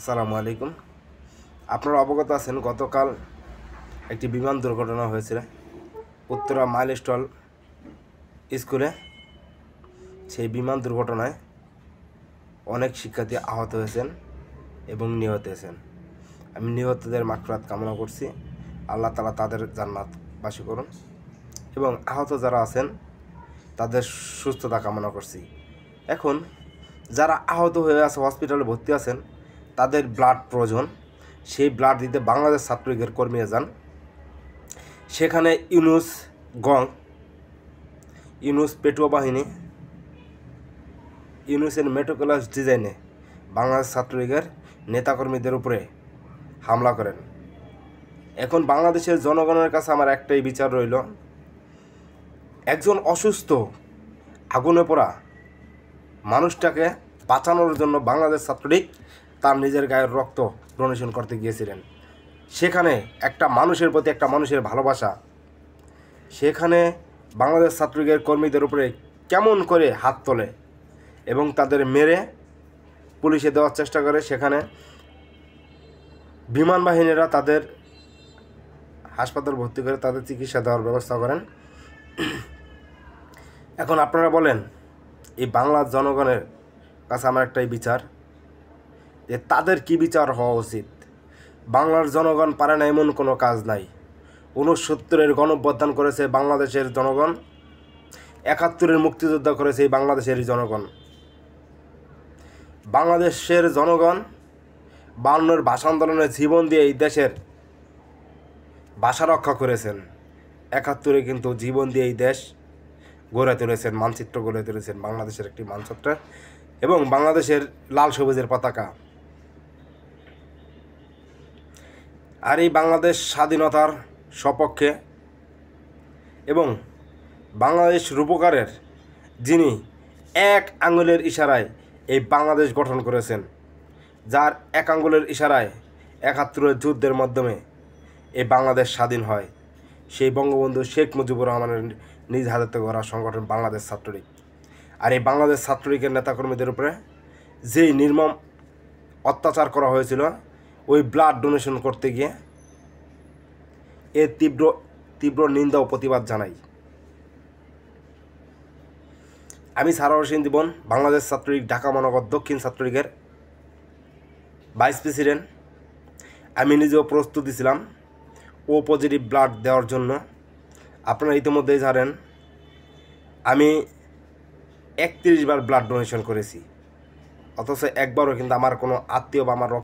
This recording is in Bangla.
আসসালামু আলাইকুম। আপনারা অবগত আছেন গতকাল একটি বিমান দুর্ঘটনা হয়েছিল উত্তরা মাইলস্টল স্কুলে। সেই বিমান দুর্ঘটনায় অনেক শিক্ষার্থী আহত হয়েছেন এবং নিহত হয়েছেন। আমি নিহতদের মাগফিরাত কামনা করছি, আল্লাহ তাআলা তাদের জান্নাতবাসী করুন এবং আহত যারা আছেন তাদের সুস্থতা কামনা করছি। এখন যারা আহত হয়ে আছে হসপিটালে ভর্তি আছেন তাদের ব্লাড প্রয়োজন। সেই ব্লাড দিতে বাংলাদেশ ছাত্রলীগের কর্মীরা যান। সেখানে ইউনুস পেটুয়া বাহিনী ইউনুসের মেটোক্লাস ডিজাইনে বাংলাদেশ ছাত্রলীগের নেতাকর্মীদের উপরে হামলা করেন। এখন বাংলাদেশের জনগণের কাছে আমার একটাই বিচার রইল, একজন অসুস্থ আগুনে পোড়া মানুষটাকে বাঁচানোর জন্য বাংলাদেশ ছাত্রলীগ তার নিজের গায়ের রক্ত ডোনেশন করতে গিয়েছিলেন। সেখানে একটা মানুষের প্রতি একটা মানুষের ভালোবাসা, সেখানে বাংলাদেশ ছাত্রলীগের কর্মীদের উপরে কেমন করে হাত তোলে এবং তাদের মেরে পুলিশে দেওয়ার চেষ্টা করে। সেখানে বিমান বাহিনীরা তাদের হাসপাতাল ভর্তি করে তাদের চিকিৎসা দেওয়ার ব্যবস্থা করেন। এখন আপনারা বলেন, এই বাংলার জনগণের কাছে আমার একটাই বিচার, যে তাদের কি বিচার হওয়া উচিত। বাংলার জনগণ পারে না এমন কোনো কাজ নাই। 69-এর গণঅভ্যুত্থান করেছে বাংলাদেশের জনগণ, 71-এর মুক্তিযোদ্ধা করেছে এই বাংলাদেশের জনগণ। বাংলাদেশের জনগণ 52-এর ভাষা আন্দোলনে জীবন দিয়ে এই দেশের ভাষা রক্ষা করেছেন। 71-এ কিন্তু জীবন দিয়ে এই দেশ গড়ে তুলেছেন, মানচিত্র গড়ে তুলেছেন, বাংলাদেশের একটি মানচিত্র এবং বাংলাদেশের লাল সবুজের পতাকা। আর এই বাংলাদেশ স্বাধীনতার সপক্ষে এবং বাংলাদেশ রূপকারের যিনি এক আঙ্গুলের ইশারায় এই বাংলাদেশ গঠন করেছেন, যার এক আঙ্গুলের ইশারায় 71-এর যুদ্ধের মাধ্যমে এই বাংলাদেশ স্বাধীন হয়, সেই বঙ্গবন্ধু শেখ মুজিবুর রহমানের নিজ হাতে গড়া সংগঠন বাংলাদেশ ছাত্রলীগ। আর এই বাংলাদেশ ছাত্রলীগের নেতাকর্মীদের উপরে যেই নির্মম অত্যাচার করা হয়েছিল ওই ব্লাড ডোনেশন করতে গিয়ে, এর তীব্র নিন্দা ও প্রতিবাদ জানাই। আমি সারোয়ার হোসেন জীবন, বাংলাদেশ ছাত্রলীগ ঢাকা মহানগর দক্ষিণ ছাত্রলীগের ভাইস প্রেসিডেন্ট। আমি নিজেও প্রস্তুতি ছিলাম ও পজিটিভ ব্লাড দেওয়ার জন্য। আপনারা ইতিমধ্যেই জানেন আমি 31 বার ব্লাড ডোনেশন করেছি, অথচ একবারও কিন্তু আমার কোনো আত্মীয় বা আমার